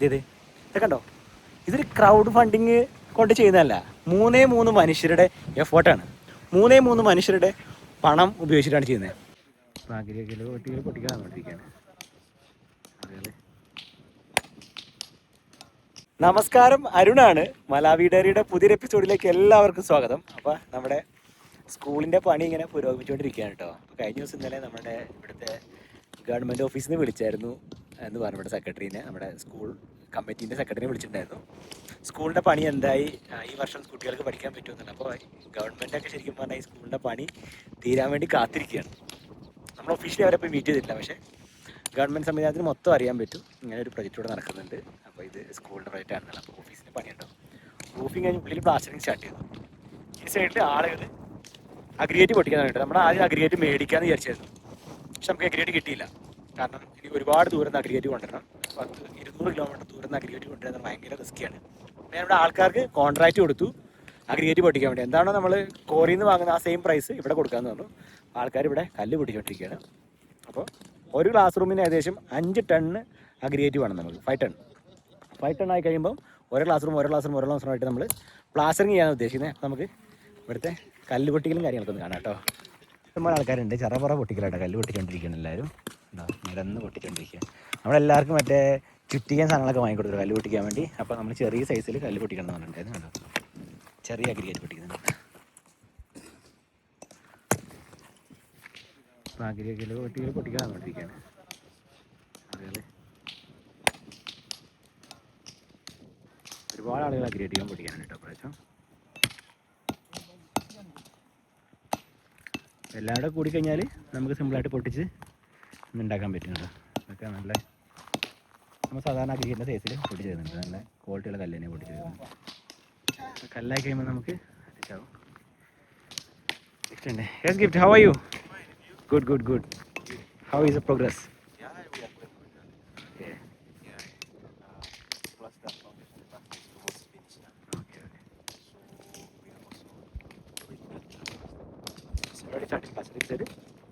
ഇത് കണ്ടോ, ഇതൊരു ക്രൗഡ് ഫണ്ടിങ് കൊണ്ട് ചെയ്യുന്നതല്ല. 3 മനുഷ്യരുടെ എഫേർട്ടാണ്. 3 മനുഷ്യരുടെ പണം ഉപയോഗിച്ചിട്ടാണ് ചെയ്യുന്നത്. നമസ്കാരം, അരുണാണ്. മലാവി ഡയറിയുടെ പുതിയൊരു എപ്പിസോഡിലേക്ക് എല്ലാവർക്കും സ്വാഗതം. അപ്പോൾ നമ്മുടെ സ്കൂളിൻ്റെ പണി ഇങ്ങനെ പുരോഗമിച്ചുകൊണ്ടിരിക്കുകയാണ് കേട്ടോ. അപ്പോൾ കഴിഞ്ഞ ദിവസം ഇന്നലെ നമ്മുടെ ഇവിടുത്തെ ഗവൺമെൻറ് ഓഫീസിൽ നിന്ന് വിളിച്ചായിരുന്നു എന്ന് പറഞ്ഞു. ഇവിടെ സെക്രട്ടറീനെ, നമ്മുടെ സ്കൂൾ കമ്മിറ്റീൻ്റെ സെക്രട്ടറിനെ വിളിച്ചിട്ടുണ്ടായിരുന്നു. സ്കൂളിൻ്റെ പണി എന്തായി, ഈ വർഷം കുട്ടികൾക്ക് പഠിക്കാൻ പറ്റുമെന്നുണ്ട്. അപ്പോൾ ഗവൺമെൻറ്റൊക്കെ ശരിക്കും പറഞ്ഞാൽ ഈ സ്കൂളിൻ്റെ പണി തീരാൻ വേണ്ടി കാത്തിരിക്കുകയാണ്. നമ്മൾ ഒഫീഷ്യലി അവരെ പോയി മീറ്റ് ചെയ്തിട്ടില്ല, പക്ഷേ ഗവൺമെൻറ് സംവിധാനത്തിന് മൊത്തം അറിയാൻ പറ്റും ഇങ്ങനെ ഒരു പ്രൊജക്റ്റ് ഇവിടെ നടക്കുന്നുണ്ട്. അപ്പോൾ ഇത് സ്കൂളിൻ്റെ പ്രൊജക്റ്റ് ആണെന്നാണ്. അപ്പോൾ ഓഫീസിൻ്റെ പണിയുണ്ടാവും. റൂഫിങ് കഴിഞ്ഞ് ഉള്ളിൽ പ്ലാസ്റ്ററിങ് സ്റ്റാർട്ട് ചെയ്തു. ഈ സൈഡിൽ ആളുകൾ അഗ്രിഗേറ്റ് പൊട്ടിക്കാൻ വേണ്ടിയിട്ട് നമ്മൾ ആദ്യം അഗ്രിഗേറ്റ് മേടിക്കാമെന്ന് വിചാരിച്ചായിരുന്നു. പക്ഷെ നമുക്ക് അഗ്രിഗേറ്റ് കിട്ടിയില്ല. കാരണം ഇനി ഒരുപാട് ദൂരം നിന്ന് അഗ്രിഗേറ്റ് കൊണ്ടുവരണം. 200 കിലോമീറ്റർ ദൂരം നിന്ന് അഗ്രിഗേറ്റ് കൊണ്ടുവരുന്നത് ഭയങ്കര റിസ്ക്കിയാണ്. ഞാൻ ഇവിടെ ആൾക്കാർക്ക് കോൺട്രാക്റ്റ് കൊടുത്തു അഗ്രിഗേറ്റ് പൊട്ടിക്കാൻ വേണ്ടി. എന്താണോ നമ്മൾ കോറിയിൽ നിന്ന് വാങ്ങുന്ന ആ സെയിം പ്രൈസ് ഇവിടെ കൊടുക്കാമെന്ന് പറഞ്ഞു. ആൾക്കാർ ഇവിടെ കല്ല് പൊട്ടിച്ചുകൊണ്ടിരിക്കുകയാണ്. അപ്പോൾ ഒരു ക്ലാസ് റൂമിന് ഏകദേശം 5 ടണ്ണ് അഗ്രിഗേറ്റ് വേണം നമുക്ക്. 5 ടൺ ആയി കഴിയുമ്പോൾ ഓരോ ക്ലാസ് റൂമായിട്ട് നമ്മൾ പ്ലാസ്റ്ററിങ് ചെയ്യാൻ ഉദ്ദേശിക്കുന്നത്. അപ്പോൾ നമുക്ക് ഇവിടുത്തെ കല്ല് പൊട്ടിക്കലും കാര്യങ്ങളൊക്കെ ഒന്ന് കാണാം കേട്ടോ. ഇഷ്ടംപോലെ ആൾക്കാരുണ്ട്. ചെറപറ പൊട്ടിക്കലാട്ടോ, കല്ല് പൊട്ടിച്ചുകൊണ്ടിരിക്കുകയാണ് എല്ലാവരും. ഉണ്ടാവും നിരന്ന് പൊട്ടിച്ചുകൊണ്ടിരിക്കുക. നമ്മളെല്ലാവർക്കും മറ്റേ ചുറ്റിക്കാൻ സാധനങ്ങളൊക്കെ വാങ്ങിക്കൊടുത്തു കല്ല് പൊട്ടിക്കാൻ വേണ്ടി. അപ്പോൾ നമ്മൾ ചെറിയ സൈസിൽ കല്ല് പൊട്ടിക്കണം എന്ന് പറഞ്ഞിട്ടുണ്ടായിരുന്നു കേട്ടോ. ചെറിയ അഗ്രിഗേറ്റ് പൊട്ടിക്കുന്നുണ്ട്. അപ്പോൾ അഗ്രിഗേറ്റ് പൊട്ടിക്കാൻ വന്നുകൊണ്ടിരിക്കുകയാണ്. അതുപോലെ ഒരുപാട് ആളുകൾ അഗ്രിഗേറ്റ് പൊട്ടിക്കാനുണ്ട് കേട്ടോ പ്രാവശ്യം. എല്ലാവരും കൂടി കഴിഞ്ഞാൽ നമുക്ക് സിമ്പിളായിട്ട് പൊട്ടിച്ച് ഉണ്ടാക്കാൻ പറ്റുന്നുണ്ട്. അതൊക്കെ നല്ല നമ്മൾ സാധാരണ അഗ്രിഗേറ്റിൻ്റെ സൈസിൽ പൊട്ടിച്ച് തരുന്നുണ്ട്. നല്ല ക്വാളിറ്റിയുള്ള കല്ല് തന്നെ പൊട്ടിച്ച് തരുന്നുണ്ട്. കല്ലായി കഴിയുമ്പോൾ നമുക്ക് ഇതാവും. ഗിഫ്റ്റ് ഉണ്ട്. Yes gift, how are you? Good. How is the progress? Yeah, we are going good. Okay. Yeah. Plus the foundation is almost finished now. Okay. So we are also doing that. Already started class, is it?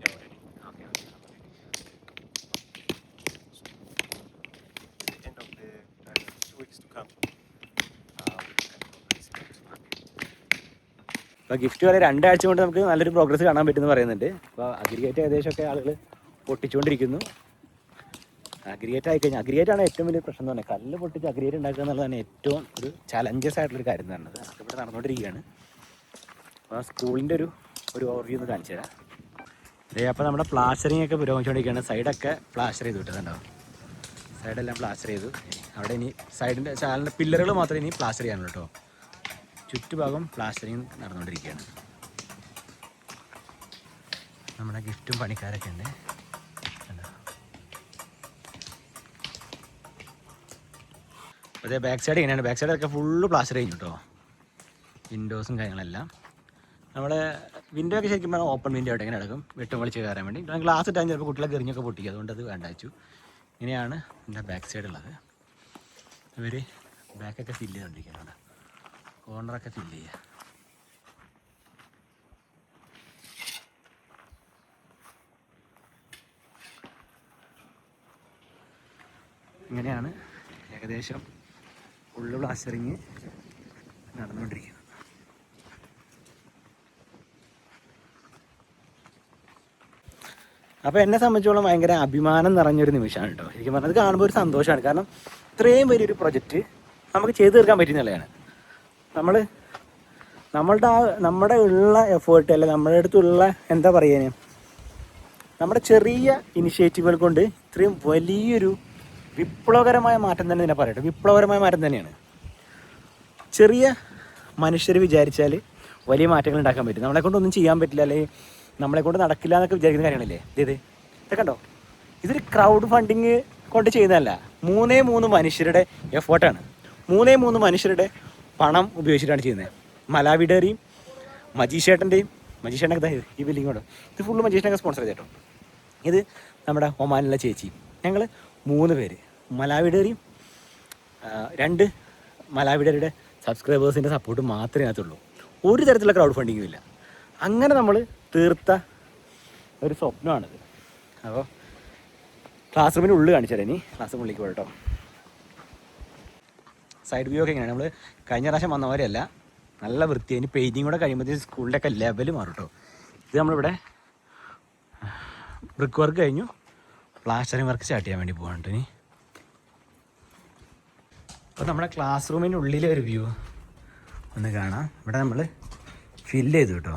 Yeah, already. Okay. So at the end of the 2 weeks to come, we can progress that. അപ്പോൾ gift വരെ 2 ആഴ്ച കൊണ്ട് നമുക്ക് നല്ലൊരു progress കാണാൻ പറ്റുമെന്ന് പറയുന്നുണ്ട്. അപ്പോൾ അഗ്രിഗേറ്റ് ഏകദേശമൊക്കെ ആളുകൾ പൊട്ടിച്ചുകൊണ്ടിരിക്കുന്നു. അഗ്രിഗേറ്റ് ആയിക്കഴിഞ്ഞാൽ അഗ്രിഗേറ്റാണ് ഏറ്റവും വലിയ പ്രശ്നം എന്ന് പറഞ്ഞാൽ. കല്ല് പൊട്ടിച്ച് അഗ്രിഗേറ്റ് ഉണ്ടാക്കുക എന്നുള്ളതാണ് ഏറ്റവും ഒരു ചലഞ്ചസ് ആയിട്ടുള്ളൊരു കാര്യം എന്ന് പറഞ്ഞത്. അതൊക്കെ ഇവിടെ നടന്നുകൊണ്ടിരിക്കുകയാണ്. അപ്പോൾ സ്കൂളിൻ്റെ ഒരു ഓവർവ്യൂ ഒന്ന് കാണിച്ചു തരാം. അപ്പോൾ നമ്മുടെ പ്ലാസ്റ്ററിങ് ഒക്കെ പുരോഗമിച്ചുകൊണ്ടിരിക്കുകയാണ്. സൈഡൊക്കെ പ്ലാസ്റ്റർ ചെയ്തു വിട്ടിട്ടുണ്ടാവും. സൈഡെല്ലാം പ്ലാസ്റ്റർ ചെയ്തു. അവിടെ ഇനി സൈഡിൻ്റെ ചാലിൻ്റെ പില്ലറുകൾ മാത്രമേ ഇനി പ്ലാസ്റ്റർ ചെയ്യാനുള്ളൂ കേട്ടോ. ചുറ്റുഭാഗം പ്ലാസ്റ്ററിങ് നടന്നുകൊണ്ടിരിക്കുകയാണ്. നമ്മുടെ ഗിഫ്റ്റും പണിക്കാരൊക്കെ ഉണ്ട്. അതേ ബാക്ക് സൈഡ് ഇങ്ങനെയാണ്. ബാക്ക് സൈഡൊക്കെ ഫുള്ള് പ്ലാസ്റ്റർ കഴിഞ്ഞു കേട്ടോ. വിൻഡോസും കാര്യങ്ങളെല്ലാം. നമ്മുടെ വിൻഡോ ഒക്കെ ശരിക്കും പറഞ്ഞാൽ ഓപ്പൺ വിൻഡോ ആയിട്ട് ഇങ്ങനെ കിടക്കും, വെട്ടും പൊളിച്ച് കയറാൻ വേണ്ടി. ഗ്ലാസ് ഇട്ടാൽ ചിലപ്പോൾ കുട്ടികളെ എറിഞ്ഞൊക്കെ പൊട്ടിക്കും. അതുകൊണ്ട് അത് വേണ്ട വെച്ചു. ഇങ്ങനെയാണ് എൻ്റെ ബാക്ക് സൈഡ് ഉള്ളത്. ഇവർ ബാക്കൊക്കെ ഫില്ല് ചെയ്തുകൊണ്ടിരിക്കുകയാണ്. കോർണറൊക്കെ ഫില്ല് ചെയ്യുക. ഇങ്ങനെയാണ് ഏകദേശം ഉള്ളു പ്ലാസ്റ്ററിങ് നടന്നുകൊണ്ടിരിക്കുന്നത്. അപ്പോൾ എന്നെ സംബന്ധിച്ചോളം ഭയങ്കര അഭിമാനം നിറഞ്ഞൊരു നിമിഷമാണ് കേട്ടോ. ശരിക്കും പറഞ്ഞാൽ അത് കാണുമ്പോൾ ഒരു സന്തോഷമാണ്. കാരണം ഇത്രയും വലിയൊരു പ്രൊജക്റ്റ് നമുക്ക് ചെയ്തു തീർക്കാൻ പറ്റുന്നതാണ്. നമ്മുടെ ഉള്ള എഫേർട്ട് അല്ല, നമ്മുടെ അടുത്തുള്ള എന്താ പറയുക, നമ്മുടെ ചെറിയ ഇനിഷ്യേറ്റീവുകൾ കൊണ്ട് ഇത്രയും വലിയൊരു വിപ്ലവകരമായ മാറ്റം തന്നെ ഇതിനെ പറയട്ടെ. വിപ്ലവകരമായ മാറ്റം തന്നെയാണ്. ചെറിയ മനുഷ്യർ വിചാരിച്ചാൽ വലിയ മാറ്റങ്ങൾ ഉണ്ടാക്കാൻ പറ്റും. നമ്മളെക്കൊണ്ടൊന്നും ചെയ്യാൻ പറ്റില്ല, അല്ലെങ്കിൽ നമ്മളെക്കൊണ്ട് നടക്കില്ല എന്നൊക്കെ വിചാരിക്കുന്ന കാര്യങ്ങളല്ലേ. ഇത് കണ്ടോ, ഇതൊരു ക്രൗഡ് ഫണ്ടിങ് കൊണ്ട് ചെയ്യുന്നതല്ല. 3 മനുഷ്യരുടെ എഫേർട്ടാണ്. 3 മനുഷ്യരുടെ പണം ഉപയോഗിച്ചിട്ടാണ് ചെയ്യുന്നത്. മലാവി ഡയറിയും മജീഷേട്ടനൊക്കെ ഈ ബില്ലിങ് കൊണ്ട് ഇത് ഫുള്ള് മജീഷേട്ടനൊക്കെ സ്പോൺസർ ചെയ്തേട്ടോ. ഇത് നമ്മുടെ ഒമാനിലുള്ള ചേച്ചിയും ഞങ്ങൾ 3 പേര്. മലാവി ഡയറിയും 2 മലാവി ഡയറിയുടെ സബ്സ്ക്രൈബേഴ്സിൻ്റെ സപ്പോർട്ട് മാത്രമേ അതിനകത്തുള്ളൂ. ഒരു തരത്തിലുള്ള ക്രൗഡ് ഫണ്ടിങ്ങും ഇല്ല. അങ്ങനെ നമ്മൾ തീർത്ത ഒരു സ്വപ്നമാണിത്. അപ്പോൾ ക്ലാസ് റൂമിൻ്റെ ഉള്ളിൽ കാണിച്ചു തരാം. ഇനി ക്ലാസ് റൂമിലേക്ക് പോകട്ടോ. സൈഡ് വ്യൂ ഒക്കെ എങ്ങനെയാണ്, നമ്മൾ കഴിഞ്ഞ പ്രാവശ്യം വന്ന പോലെയല്ല, നല്ല വൃത്തി. ഇനി പെയിൻറ്റിങ് കൂടെ കഴിയുമ്പോഴത്തേക്ക് സ്കൂളിൻ്റെ ഒക്കെ ലെവൽ മാറും കേട്ടോ. ഇത് നമ്മളിവിടെ ബ്രിക്ക് വർക്ക് കഴിഞ്ഞു, പ്ലാസ്റ്ററിങ് വർക്ക് സ്റ്റാർട്ട് ചെയ്യാൻ വേണ്ടി പോകാൻ കേട്ടോ. ഇനി അപ്പോൾ നമ്മുടെ ക്ലാസ് റൂമിൻ്റെ ഉള്ളിലെ ഒരു വ്യൂ ഒന്ന് കാണാം. ഇവിടെ നമ്മൾ ഫില്ല് ചെയ്തു കേട്ടോ.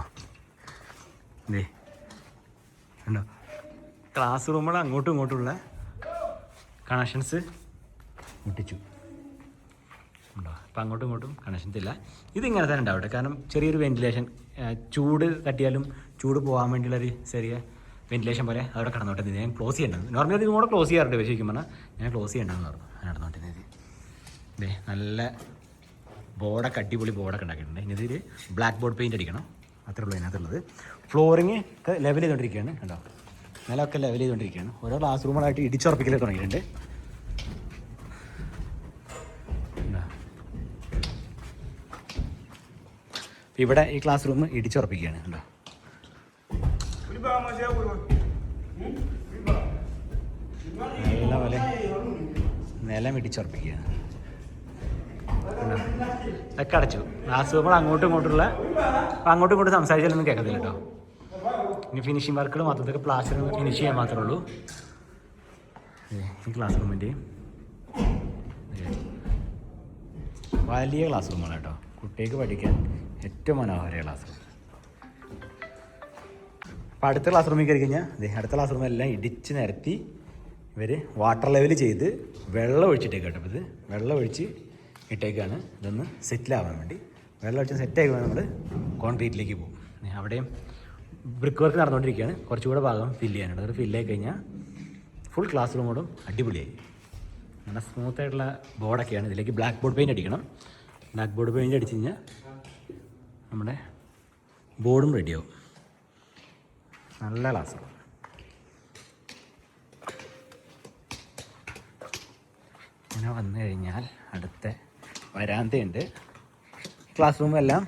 ഇതേ ഉണ്ടോ, ക്ലാസ് റൂമുകൾ അങ്ങോട്ടും ഇങ്ങോട്ടുമുള്ള കണക്ഷൻസ് മുട്ടിച്ചു ഉണ്ടോ. അപ്പം അങ്ങോട്ടും ഇങ്ങോട്ടും കണക്ഷൻസ് ഇല്ല. ഇതിങ്ങനെ തന്നെ ഉണ്ടാവട്ടെ, കാരണം ചെറിയൊരു വെൻറ്റിലേഷൻ, ചൂട് തട്ടിയാലും ചൂട് പോകാൻ വേണ്ടിയുള്ളൊരു ചെറിയ വെൻറ്റിലേഷൻ പോലെ അവിടെ കടന്നോട്ടെ. ഞാൻ ക്ലോസ് ചെയ്യേണ്ടത്, നോർമലി ഇത് കൂടെ ക്ലോസ് ചെയ്യാറുണ്ട്, പക്ഷേ ശരിക്കും പറഞ്ഞാൽ ഞാൻ ക്ലോസ് ചെയ്യേണ്ടതെന്ന് പറഞ്ഞു. ഞാൻ നടന്നോണ്ടിരുന്നത് ഇതേ നല്ല ബോർഡൊക്കെ, അടിപൊളി ബോർഡൊക്കെ ഉണ്ടാക്കിയിട്ടുണ്ട്. ഇനി ഇതിൽ ബ്ലാക്ക് ബോർഡ് പെയിൻറ്റ് അടിക്കണം, അത്രേ ഉള്ളൂ അതിനകത്തുള്ളത്. ഫ്ലോറിങ് ഒക്കെ ലെവൽ ചെയ്തുകൊണ്ടിരിക്കുകയാണ് കേട്ടോ, നിലമൊക്കെ ലെവൽ ചെയ്തുകൊണ്ടിരിക്കുകയാണ്. ഓരോ ക്ലാസ് റൂമുകളായിട്ട് ഇടിച്ചുറപ്പിക്കൽ തുടങ്ങിയിട്ടുണ്ട്. ഇവിടെ ഈ ക്ലാസ് റൂം ഇടിച്ചുറപ്പിക്കുകയാണ് കേട്ടോ. നല്ല പോലെ നിലം ഇടിച്ചുറപ്പിക്കുകയാണ്. ഇതൊക്കെ അടച്ചു. ക്ലാസ് റൂമുകൾ അങ്ങോട്ടും ഇങ്ങോട്ടുള്ള അങ്ങോട്ടും ഇങ്ങോട്ടും സംസാരിച്ചാലൊന്നും കേൾക്കത്തില്ല കേട്ടോ. ഇനി ഫിനിഷിങ് വർക്കുകൾ മാത്രം, ഇതൊക്കെ പ്ലാസ്റ്റർ ഫിനിഷ് ചെയ്യാൻ മാത്രമേ ഉള്ളൂ. ഈ ക്ലാസ് റൂമിൻ്റെ വലിയ ക്ലാസ് റൂമാണ് കേട്ടോ, കുട്ടികൾക്ക് പഠിക്കാൻ ഏറ്റവും മനോഹരമായ ക്ലാസ് റൂം. അപ്പോൾ അടുത്ത ക്ലാസ് റൂമിൽ കയറി കഴിഞ്ഞാൽ അടുത്ത ക്ലാസ് റൂമെല്ലാം ഇടിച്ച് നിരത്തി ഇവർ വാട്ടർ ലെവൽ ചെയ്ത് വെള്ളം ഒഴിച്ചിട്ടേക്ക് കേട്ടോ. ഇത് വെള്ളം ഒഴിച്ച് ഇട്ടേക്കാണ്, ഇതൊന്ന് സെറ്റിലാവാൻ വേണ്ടി. വെള്ളം ഒഴിച്ച് സെറ്റായി നമ്മൾ കോൺക്രീറ്റിലേക്ക് പോകും. അവിടെയും ബ്രിക്ക് വർക്ക് നടന്നുകൊണ്ടിരിക്കുകയാണ്, കുറച്ചുകൂടെ ഭാഗം ഫില്ല് ചെയ്യാനുണ്ട്. അത് ഫില്ലായി കഴിഞ്ഞാൽ ഫുൾ ക്ലാസ് റൂമോടും അടിപൊളിയായി. നല്ല സ്മൂത്തായിട്ടുള്ള ബോർഡൊക്കെയാണ്. ഇതിലേക്ക് ബ്ലാക്ക് ബോർഡ് പെയിൻറ്റ് അടിക്കണം. ബ്ലാക്ക് ബോർഡ് പെയിൻറ്റ് അടിച്ച് കഴിഞ്ഞാൽ നമ്മുടെ ബോർഡും റെഡിയാവും. നല്ല ക്ലാസ് റൂം. ഇങ്ങനെ വന്നു കഴിഞ്ഞാൽ അടുത്ത വരാന്തയുണ്ട്. ക്ലാസ് റൂമെല്ലാം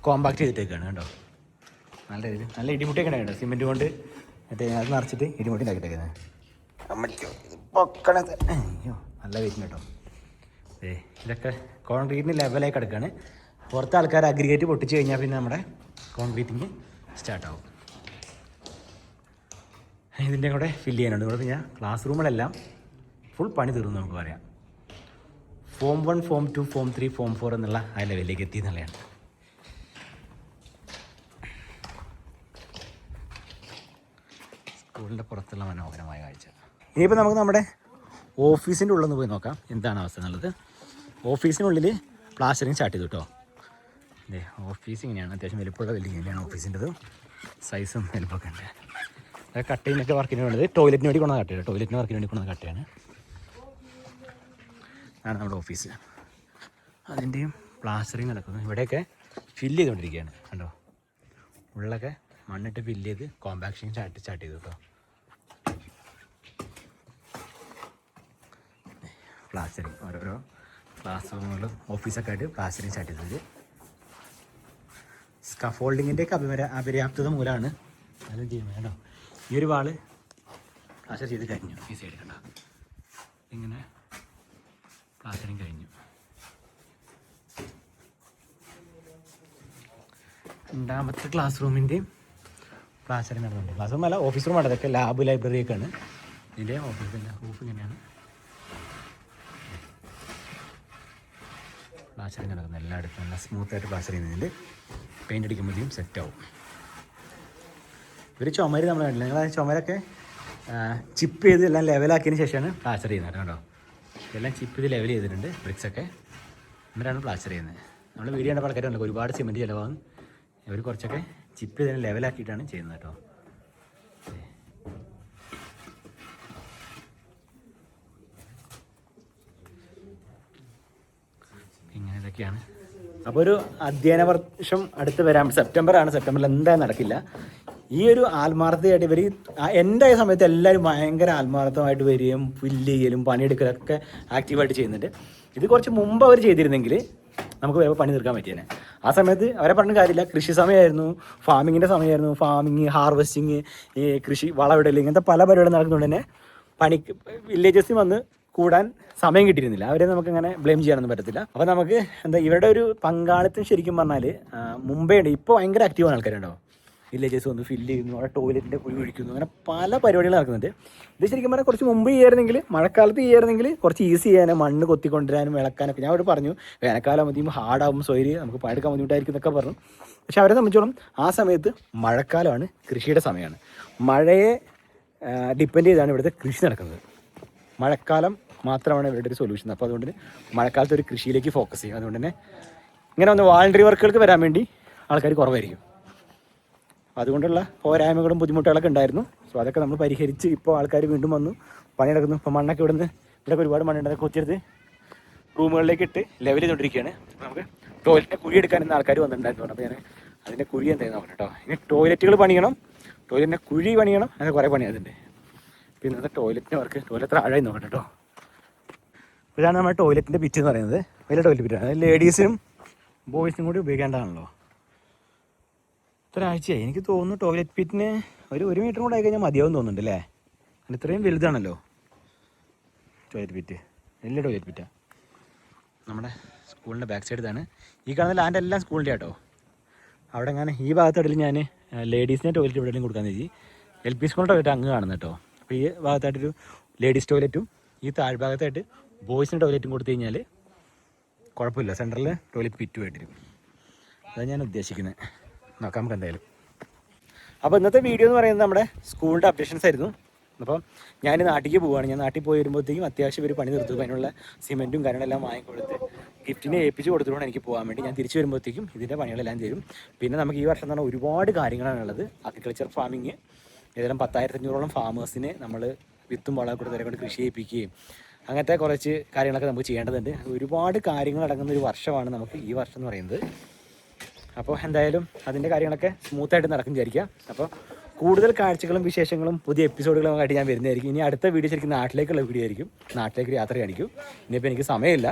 കോമ്പാക്ട് ചെയ്തിട്ടേക്കാണ് കേട്ടോ. നല്ല രീതിയിൽ നല്ല ഇടിമുട്ടിയൊക്കെ ഉണ്ടായിട്ടുണ്ട്, സിമെൻറ്റ് കൊണ്ട് മറ്റേ അത് നിറച്ചിട്ട് ഇടിമുട്ടി ഉണ്ടാക്കിയിട്ടേക്കുന്നത്. അയ്യോ നല്ല വെയിറ്റ് കേട്ടോ. ഇതൊക്കെ കോൺക്രീറ്റിന് ലെവലായി കിടക്കുകയാണ്. പുറത്തെ ആൾക്കാർ അഗ്രിഗേറ്റ് പൊട്ടിച്ച് കഴിഞ്ഞാൽ പിന്നെ നമ്മുടെ കോൺക്രീറ്റിങ് സ്റ്റാർട്ടാവും. ഇതിൻ്റെ കൂടെ ഫില്ല് ചെയ്യാനുണ്ട്. ഇവിടെ പിന്നെ ക്ലാസ് റൂമുകളെല്ലാം ഫുൾ പണി തീർന്നു നമുക്ക് പറയാം. ഫോം 1, ഫോം 2, ഫോം 3, ഫോം 4 എന്നുള്ള ആ ലെവലിലേക്ക് എത്തി എന്നുള്ളതാണ്. സ്കൂളിൻ്റെ പുറത്തുള്ള മനോഹരമായ കാഴ്ച. ഇനിയിപ്പോൾ നമുക്ക് നമ്മുടെ ഓഫീസിൻ്റെ ഉള്ളിൽ നിന്ന് പോയി നോക്കാം എന്താണ് അവസ്ഥ എന്നുള്ളത്. ഓഫീസിനുള്ളിൽ പ്ലാസ്റ്ററിങ് സ്റ്റാർട്ട് ചെയ്തു കേട്ടോ. അതെ, ഓഫീസ് ഇങ്ങനെയാണ്, അത്യാവശ്യം വലിപ്പമുള്ള ബിൽഡിങ്ങിലാണ് ഓഫീസിൻ്റെത്. സൈസും വലിപ്പമൊക്കെ ഉണ്ട്. അത് കട്ടയിനൊക്കെ വർക്കിന് വേണ്ടത് ടോയ്ലറ്റിന് വേണ്ടി കൊണ്ടുവന്ന കട്ടയാണ്. ടോയ്ലറ്റിന് വർക്കിന് വേണ്ടി കൊണ്ടുവന്ന കട്ടയാണ്. ആണ് നമ്മുടെ ഓഫീസ്. അതിൻ്റെയും പ്ലാസ്റ്ററിങ് നടക്കുന്നു. ഇവിടെയൊക്കെ ഫില്ല് ചെയ്തുകൊണ്ടിരിക്കുകയാണ് കണ്ടോ. ഉള്ളൊക്കെ മണ്ണിട്ട് ഫില്ല് ചെയ്ത് കോമ്പാക്ഷൻ സ്റ്റാർട്ട് ചെയ്തു കേട്ടോ. പ്ലാസ്റ്ററിങ് ഓരോരോ ക്ലാസ് റൂമുകളും ഓഫീസൊക്കെ ആയിട്ട് പ്ലാസ്റ്ററിങ് സ്റ്റാർട്ട് ചെയ്തത്. സ്കഫോൾഡിങ്ങിൻ്റെയൊക്കെ അപര്യാപ്തത മൂലമാണ് അതും ചെയ്യുന്നത് കേട്ടോ. ഈ ഒരു വാള് പ്ലാസ്റ്റർ ചെയ്ത് കഴിഞ്ഞു. ഈ സൈഡ് കണ്ടോ, ഇങ്ങനെ പ്ലാസ്റ്ററിങ് കഴിഞ്ഞു. രണ്ടാമത്തെ ക്ലാസ് റൂമിൻ്റെയും പ്ലാസ്റ്ററിങ് നടന്നുണ്ട്. ക്ലാസ് റൂം അല്ല, ഓഫീസ് റൂമാണ്. അതൊക്കെ ലാബ് ലൈബ്രറി ഒക്കെയാണ്. ഇതിൻ്റെ ഓഫീസിൻ്റെ റൂഫ് ഇങ്ങനെയാണ്. പ്ലാസ്റ്ററിങ് നടക്കുന്നത് എല്ലായിടത്തും നല്ല സ്മൂത്തായിട്ട് പ്ലാസ്റ്ററിങ് ചെയ്യുന്നുണ്ട്. പെയിൻ്റ് അടിക്കുമ്പോഴത്തേക്കും സെറ്റാവും. ഇവർ ചുമര് നമ്മൾ കണ്ടില്ല, നിങ്ങൾ ചുമരൊക്കെ ചിപ്പ് ചെയ്ത് എല്ലാം ലെവലാക്കിയതിന് ശേഷമാണ് പ്ലാസ്റ്റർ ചെയ്യുന്നത് കേട്ടോ. ഇതെല്ലാം ചിപ്പ് ചെയ്ത് ലെവൽ ചെയ്തിട്ടുണ്ട് ബ്രിക്സൊക്കെ, എന്നിട്ടാണ് പ്ലാസ്റ്റർ ചെയ്യുന്നത്. നമ്മൾ വീഡിയോ കണ്ട ആൾക്കാരുണ്ടല്ലോ, ഒരുപാട് സിമെൻറ്റ് ചിലവാകും. ഇവർ കുറച്ചൊക്കെ ചിപ്പ് ചെയ്ത് ലെവലാക്കിയിട്ടാണ് ചെയ്യുന്നത് കേട്ടോ. ഇങ്ങനെ ഇതൊക്കെയാണ്. അപ്പോൾ ഒരു അധ്യയന വർഷം അടുത്ത് വരാൻ സെപ്റ്റംബറാണ്. സെപ്റ്റംബറിൽ എന്തായാലും നടക്കില്ല. ഈ ഒരു ആത്മാർത്ഥതയായിട്ട് ഇവർ എൻ്റെ സമയത്ത് എല്ലാവരും ഭയങ്കര ആത്മാർത്ഥമായിട്ട് വരികയും ഫില്ല് ചെയ്യലും പണിയെടുക്കലൊക്കെ ആക്റ്റീവായിട്ട് ചെയ്യുന്നുണ്ട്. ഇത് കുറച്ച് മുമ്പ് അവർ ചെയ്തിരുന്നെങ്കിൽ നമുക്ക് വേറെ പണി തീർക്കാൻ പറ്റിയേനെ. ആ സമയത്ത് അവരെ പറഞ്ഞ കാര്യമില്ല, കൃഷി സമയമായിരുന്നു, ഫാമിങ്ങിൻ്റെ സമയമായിരുന്നു. ഫാമിങ്, ഹാർവെസ്റ്റിങ്, ഈ കൃഷി വളവിടൽ, ഇങ്ങനത്തെ പല പരിപാടികളും നടക്കുന്നുണ്ട് തന്നെ വില്ലേജസിൽ വന്ന് കൂടാൻ സമയം കിട്ടിയിരുന്നില്ല. അവരെ നമുക്കങ്ങനെ ബ്ലെയിം ചെയ്യാനൊന്നും പറ്റത്തില്ല. അപ്പോൾ നമുക്ക് എന്താ ഇവരുടെ ഒരു പങ്കാളിത്തം ശരിക്കും പറഞ്ഞാൽ മുമ്പേ ഉണ്ട്. ഇപ്പോൾ ഭയങ്കര ആക്റ്റീവാണ് ആൾക്കാരുണ്ടോ, വില്ലേജസ് വന്ന് ഫില്ല് ചെയ്യുന്നു, അവിടെ ടോയ്ലറ്റിൻ്റെ കുഴി ഒഴിക്കുന്നു, അങ്ങനെ പല പരിപാടികൾ നടക്കുന്നുണ്ട്. ഇത് ശരിക്കും പറഞ്ഞാൽ കുറച്ച് മുമ്പ് ചെയ്യായിരുന്നെങ്കിൽ, മഴക്കാലത്ത് ചെയ്യായിരുന്നെങ്കിൽ കുറച്ച് ഈസി ചെയ്യാനും മണ്ണ് കൊത്തിക്കൊണ്ടുവരാനും ഇളക്കാനൊക്കെ ഞാൻ അവിടെ പറഞ്ഞു. വേനൽക്കാലം ആകുമ്പോൾ ഹാർഡാകും, സോയിൽ നമുക്ക് പണിയെടുക്കാൻ ബുദ്ധിമുട്ടായിരിക്കും എന്നൊക്കെ പറഞ്ഞു. പക്ഷെ അവരെ സംബന്ധിച്ചോളം ആ സമയത്ത് മഴക്കാലമാണ്, കൃഷിയുടെ സമയമാണ്. മഴയെ ഡിപ്പെൻഡ് ചെയ്താണ് ഇവിടുത്തെ കൃഷി നടക്കുന്നത്. മഴക്കാലം മാത്രമാണ് ഇവരുടെ ഒരു സൊല്യൂഷൻ. അപ്പോൾ അതുകൊണ്ട് മഴക്കാലത്ത് ഒരു കൃഷിയിലേക്ക് ഫോക്കസ് ചെയ്യും. അതുകൊണ്ട് തന്നെ ഇങ്ങനെ ഒന്ന് വാളണ്ടറി വർക്കുകൾക്ക് വരാൻ വേണ്ടി ആൾക്കാർ കുറവായിരിക്കും. അതുകൊണ്ടുള്ള പോരായ്മകളും ബുദ്ധിമുട്ടുകളൊക്കെ ഉണ്ടായിരുന്നു. സോ അതൊക്കെ നമ്മൾ പരിഹരിച്ച് ഇപ്പോൾ ആൾക്കാർ വീണ്ടും വന്നു പണിയെടുക്കുന്നു. ഇപ്പോൾ മണ്ണൊക്കെ ഇവിടെയൊക്കെ ഒരുപാട് മണ്ണുണ്ട്, കൊച്ചെടുത്ത് റൂമുകളിലേക്ക് ഇട്ട് ലെവൽ ചെയ്തുകൊണ്ടിരിക്കുകയാണ്. നമുക്ക് ടോയ്ലറ്റിൻ്റെ കുഴി എടുക്കാൻ ഇന്ന് ആൾക്കാർ വന്നിട്ടുണ്ടായിരുന്നു. അപ്പോൾ ഞാൻ അതിൻ്റെ കുഴി എന്തായിരുന്നു നോക്കണം കേട്ടോ. ഇനി ടോയ്ലറ്റുകൾ പണിയണം, ടോയ്ലറ്റിൻ്റെ കുഴി പണിയണം, അങ്ങനെ കുറേ പണി അതിൻ്റെ. പിന്നെ ഇന്നത്തെ ടോയ്ലറ്റിൻ്റെ വർക്ക്, ടോയ്ലറ്റ് ആഴായി നോക്കട്ടെ കേട്ടോ. ഇതാണ് നമ്മുടെ ടോയ്ലറ്റിൻ്റെ പിറ്റ് എന്ന് പറയുന്നത്. വലിയ ടോയ്ലറ്റ് പിറ്റാണ്. അത് ലേഡീസിനും ബോയ്സിനും കൂടി ഉപയോഗിക്കേണ്ടതാണല്ലോ. ഒരാഴ്ചയായി എനിക്ക് തോന്നുന്നു ടോയ്ലറ്റ് പിറ്റിന് ഒരു മീറ്റർ കൂടെ ആയി കഴിഞ്ഞാൽ മതിയാവും തോന്നുന്നുണ്ട് അല്ലേ. അതിന് ഇത്രയും വലുതാണല്ലോ ടോയ്ലറ്റ് പിറ്റ്, വലിയ ടോയ്ലറ്റ് പിറ്റാണ്. നമ്മുടെ സ്കൂളിൻ്റെ ബാക്ക് സൈഡ് ഇതാണ്. ഈ കാണുന്ന ലാൻഡ് എല്ലാം സ്കൂളിൻ്റെ കേട്ടോ. അവിടെ അങ്ങനെ ഈ ഭാഗത്തായിട്ട് ഞാൻ ലേഡീസിൻ്റെ ടോയ്ലറ്റ് എവിടെയെങ്കിലും കൊടുക്കാമെന്ന് വെച്ചാൽ LP സ്കൂളിൻ്റെ ടോയ്ലറ്റ് അങ്ങ് കാണുന്നത് കേട്ടോ. അപ്പോൾ ഈ ഭാഗത്തായിട്ടൊരു ലേഡീസ് ടോയ്ലറ്റും ഈ താഴ്ഭാഗത്തായിട്ട് ബോയ്സിൻ്റെ ടോയ്ലറ്റും കൊടുത്തു കഴിഞ്ഞാൽ കുഴപ്പമില്ല, സെൻറ്ററിൽ ടോയ്ലറ്റ് പിറ്റുമായിട്ടിരും. അതാണ് ഞാൻ ഉദ്ദേശിക്കുന്നത്. നോക്കാം നമുക്ക് എന്തായാലും. അപ്പോൾ ഇന്നത്തെ വീഡിയോ എന്ന് പറയുന്നത് നമ്മുടെ സ്കൂളിൻ്റെ അപ്ഡേഷൻസ് ആയിരുന്നു. അപ്പം ഞാൻ നാട്ടിലേക്ക് പോവുകയാണ്. ഞാൻ നാട്ടിൽ പോയി വരുമ്പോഴത്തേക്കും അത്യാവശ്യം ഒരു പണി നിർത്തും. അതിനുള്ള സിമെൻറ്റും കാര്യങ്ങളെല്ലാം വാങ്ങിക്കൊടുത്ത് ഗിഫ്റ്റിനെ ഏൽപ്പിച്ച് കൊടുത്തുകൊണ്ട് എനിക്ക് പോകാൻ വേണ്ടി ഞാൻ തിരിച്ചു വരുമ്പോഴത്തേക്കും ഇതിൻ്റെ പണികളെല്ലാം തരും. പിന്നെ നമുക്ക് ഈ വർഷം എന്ന് പറഞ്ഞാൽ ഒരുപാട് കാര്യങ്ങളാണുള്ളത്. അഗ്രികൾച്ചർ ഫാമിങ്, ഏതായാലും 10,500ഓളം ഫാമേഴ്സിനെ നമ്മൾ വിത്തും വളമൊക്കെ കൊടുത്ത് കൊണ്ട് കൃഷി ചെയ്യിപ്പിക്കുകയും അങ്ങനത്തെ കുറച്ച് കാര്യങ്ങളൊക്കെ നമുക്ക് ചെയ്യേണ്ടതുണ്ട്. ഒരുപാട് കാര്യങ്ങൾ അടങ്ങുന്ന ഒരു വർഷമാണ് നമുക്ക് ഈ വർഷം എന്ന് പറയുന്നത്. അപ്പോൾ എന്തായാലും അതിൻ്റെ കാര്യങ്ങളൊക്കെ സ്മൂത്തായിട്ട് നടക്കും വിചാരിക്കാം. അപ്പോൾ കൂടുതൽ കാഴ്ചകളും വിശേഷങ്ങളും പുതിയ എപ്പിസോഡുകളും ആയിട്ട് ഞാൻ വരുന്നതായിരിക്കും. ഇനി അടുത്ത വീഡിയോ ശരിക്കും നാട്ടിലേക്കുള്ള വീഡിയോ ആയിരിക്കും. നാട്ടിലേക്ക് യാത്ര കാണിക്കും. ഇനിയിപ്പോൾ എനിക്ക് സമയമില്ല.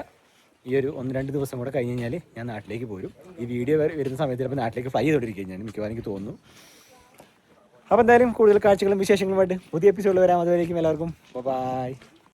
ഈ ഒരു 1-2 ദിവസം കൂടെ കഴിഞ്ഞ് കഴിഞ്ഞാൽ ഞാൻ നാട്ടിലേക്ക് പോരും. ഈ വീഡിയോ വരുന്ന സമയത്ത് ചിലപ്പോൾ നാട്ടിലേക്ക് ഫ്ലൈ ചെയ്തുകൊണ്ടിരിക്കുകയും ഞാൻ മിക്കവാറും എനിക്ക് തോന്നുന്നു. അപ്പോൾ എന്തായാലും കൂടുതൽ കാഴ്ചകളും വിശേഷങ്ങളുമായിട്ട് പുതിയ എപ്പിസോഡിൽ വരാം. അതുവരേക്കും എല്ലാവർക്കും ബൈ.